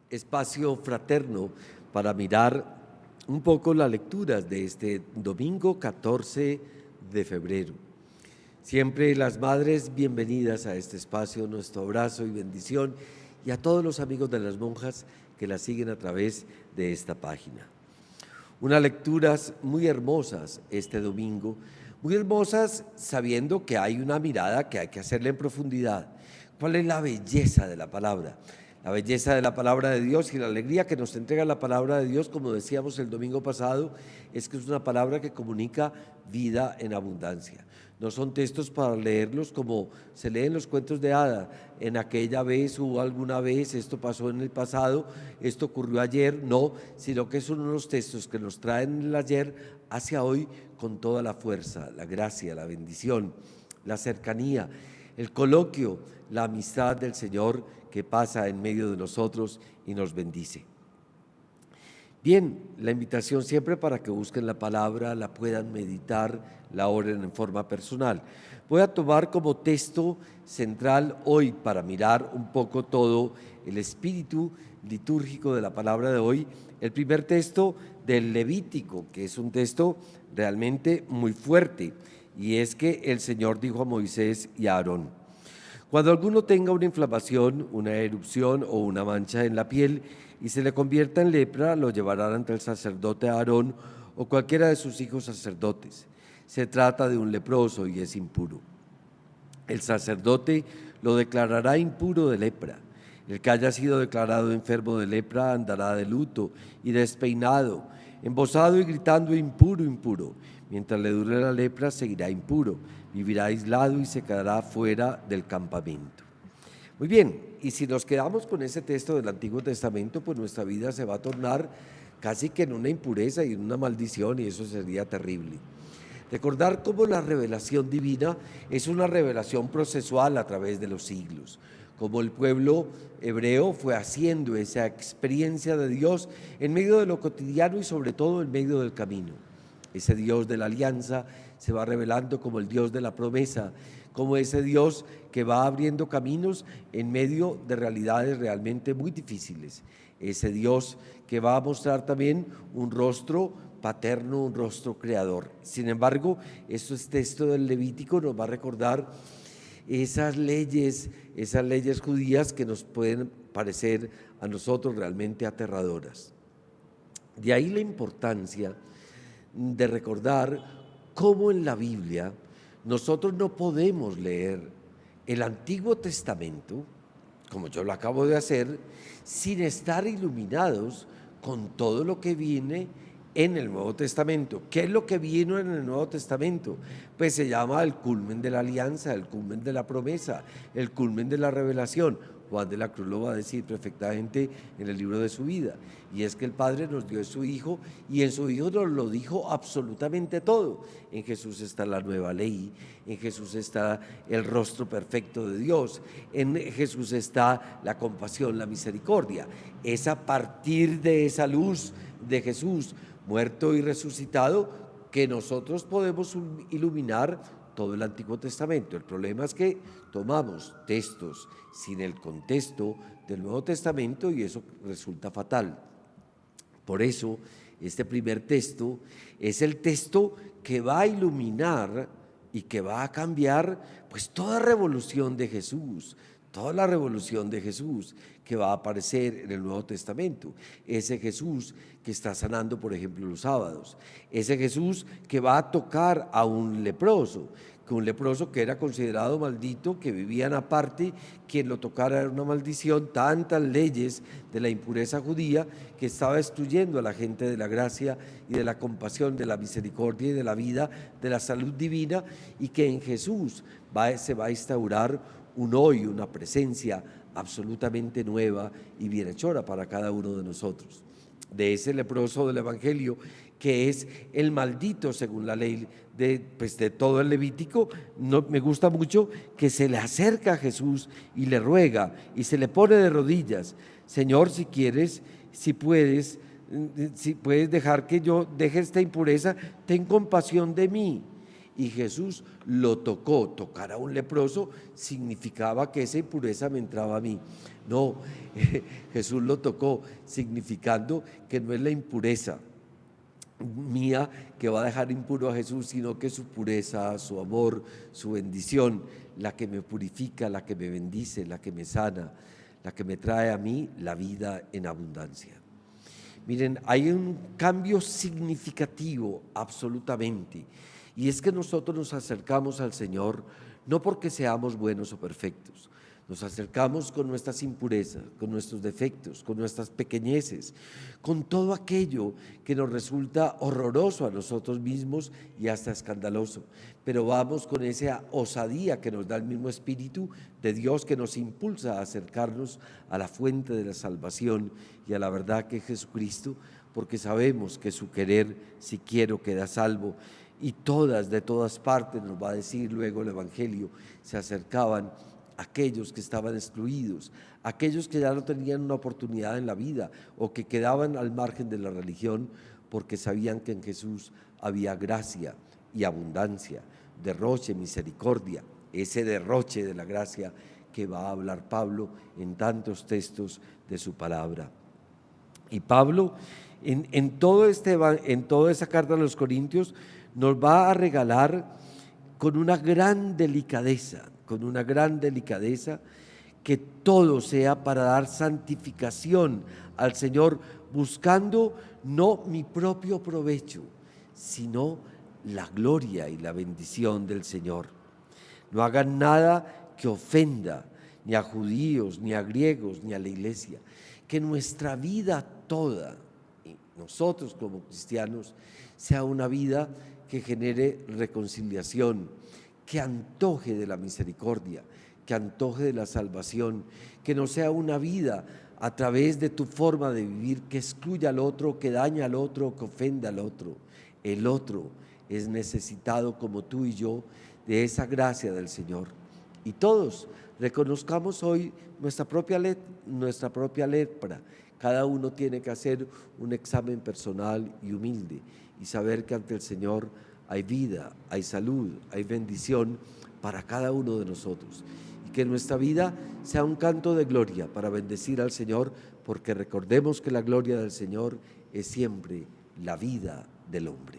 espacio fraterno para mirar un poco las lecturas de este domingo 14 de febrero. Siempre las madres bienvenidas a este espacio, nuestro abrazo y bendición, y a todos los amigos de las monjas que las siguen a través de esta página. Unas lecturas muy hermosas este domingo, muy hermosas sabiendo que hay una mirada que hay que hacerle en profundidad. ¿Cuál es la belleza de la palabra? La belleza de la palabra de Dios y la alegría que nos entrega la palabra de Dios, como decíamos el domingo pasado, es que es una palabra que comunica vida en abundancia. No son textos para leerlos como se leen los cuentos de hadas, en aquella vez o alguna vez, esto pasó en el pasado, esto ocurrió ayer, no, sino que son unos textos que nos traen el ayer hacia hoy con toda la fuerza, la gracia, la bendición, la cercanía, el coloquio, la amistad del Señor que pasa en medio de nosotros y nos bendice. Bien, la invitación siempre para que busquen la palabra, la puedan meditar, la oren en forma personal. Voy a tomar como texto central hoy para mirar un poco todo el espíritu litúrgico de la palabra de hoy, el primer texto del Levítico, que es un texto realmente muy fuerte, y es que el Señor dijo a Moisés y a Aarón: cuando alguno tenga una inflamación, una erupción o una mancha en la piel y se le convierta en lepra, lo llevarán ante el sacerdote Aarón o cualquiera de sus hijos sacerdotes. Se trata de un leproso y es impuro. El sacerdote lo declarará impuro de lepra. El que haya sido declarado enfermo de lepra andará de luto y despeinado, embozado y gritando: impuro, impuro. Mientras le dure la lepra, seguirá impuro, vivirá aislado y se quedará fuera del campamento. Muy bien, y si nos quedamos con ese texto del Antiguo Testamento, pues nuestra vida se va a tornar casi que en una impureza y en una maldición, y eso sería terrible. Recordar cómo la revelación divina es una revelación procesual a través de los siglos, como el pueblo hebreo fue haciendo esa experiencia de Dios en medio de lo cotidiano y sobre todo en medio del camino. Ese Dios de la alianza se va revelando como el Dios de la promesa, como ese Dios que va abriendo caminos en medio de realidades realmente muy difíciles. Ese Dios que va a mostrar también un rostro paterno, un rostro creador. Sin embargo, este texto del Levítico nos va a recordar esas leyes judías que nos pueden parecer a nosotros realmente aterradoras. De ahí la importancia de recordar cómo en la Biblia nosotros no podemos leer el Antiguo Testamento, como yo lo acabo de hacer, sin estar iluminados con todo lo que viene en el Nuevo Testamento. ¿Qué es lo que vino en el Nuevo Testamento? Pues se llama el culmen de la alianza, el culmen de la promesa, el culmen de la revelación. Juan de la Cruz lo va a decir perfectamente en el libro de su vida, y es que el Padre nos dio a su Hijo, y en su Hijo nos lo dijo absolutamente todo. En Jesús está la nueva ley, en Jesús está el rostro perfecto de Dios, en Jesús está la compasión, la misericordia. Es a partir de esa luz de Jesús, muerto y resucitado, que nosotros podemos iluminar todo el Antiguo Testamento. El problema es que tomamos textos sin el contexto del Nuevo Testamento y eso resulta fatal. Por eso, este primer texto es el texto que va a iluminar y que va a cambiar pues toda revolución de Jesús, toda la revolución de Jesús que va a aparecer en el Nuevo Testamento. Ese Jesús que está sanando, por ejemplo, los sábados. Ese Jesús que va a tocar a un leproso que era considerado maldito, que vivían aparte, quien lo tocara era una maldición. Tantas leyes de la impureza judía que estaba destruyendo a la gente de la gracia y de la compasión, de la misericordia y de la vida, de la salud divina, y que en Jesús se va a instaurar un hoy, una presencia absolutamente nueva y bienhechora para cada uno de nosotros. De ese leproso del Evangelio, que es el maldito según la ley de todo el Levítico, me gusta mucho que se le acerca a Jesús y le ruega y se le pone de rodillas: Señor, si quieres, si puedes dejar que yo deje esta impureza, ten compasión de mí. y Jesús lo tocó. Tocar a un leproso significaba que esa impureza me entraba a mí. No, Jesús lo tocó, significando que no es la impureza mía que va a dejar impuro a Jesús, sino que su pureza, su amor, su bendición, la que me purifica, la que me bendice, la que me sana, la que me trae a mí la vida en abundancia. Miren, hay un cambio significativo absolutamente, y es que nosotros nos acercamos al Señor no porque seamos buenos o perfectos. Nos acercamos con nuestras impurezas, con nuestros defectos, con nuestras pequeñeces, con todo aquello que nos resulta horroroso a nosotros mismos y hasta escandaloso. Pero vamos con esa osadía que nos da el mismo Espíritu de Dios, que nos impulsa a acercarnos a la fuente de la salvación y a la verdad que es Jesucristo, porque sabemos que su querer, si quiero, queda salvo. Y de todas partes, nos va a decir luego el Evangelio, se acercaban aquellos que estaban excluidos, aquellos que ya no tenían una oportunidad en la vida o que quedaban al margen de la religión, porque sabían que en Jesús había gracia y abundancia, derroche, misericordia, ese derroche de la gracia que va a hablar Pablo en tantos textos de su palabra. Y Pablo, en toda esa carta a los Corintios, nos va a regalar con una gran delicadeza, que todo sea para dar santificación al Señor, buscando no mi propio provecho, sino la gloria y la bendición del Señor. No hagan nada que ofenda ni a judíos, ni a griegos, ni a la iglesia. Que nuestra vida toda, nosotros como cristianos, sea una vida que genere reconciliación, que antoje de la misericordia, que antoje de la salvación, que no sea una vida a través de tu forma de vivir que excluya al otro, que daña al otro, que ofenda al otro. El otro es necesitado como tú y yo de esa gracia del Señor. Y todos reconozcamos hoy nuestra propia lepra. Cada uno tiene que hacer un examen personal y humilde y saber que ante el Señor hay vida, hay salud, hay bendición para cada uno de nosotros. Y que nuestra vida sea un canto de gloria para bendecir al Señor, porque recordemos que la gloria del Señor es siempre la vida del hombre.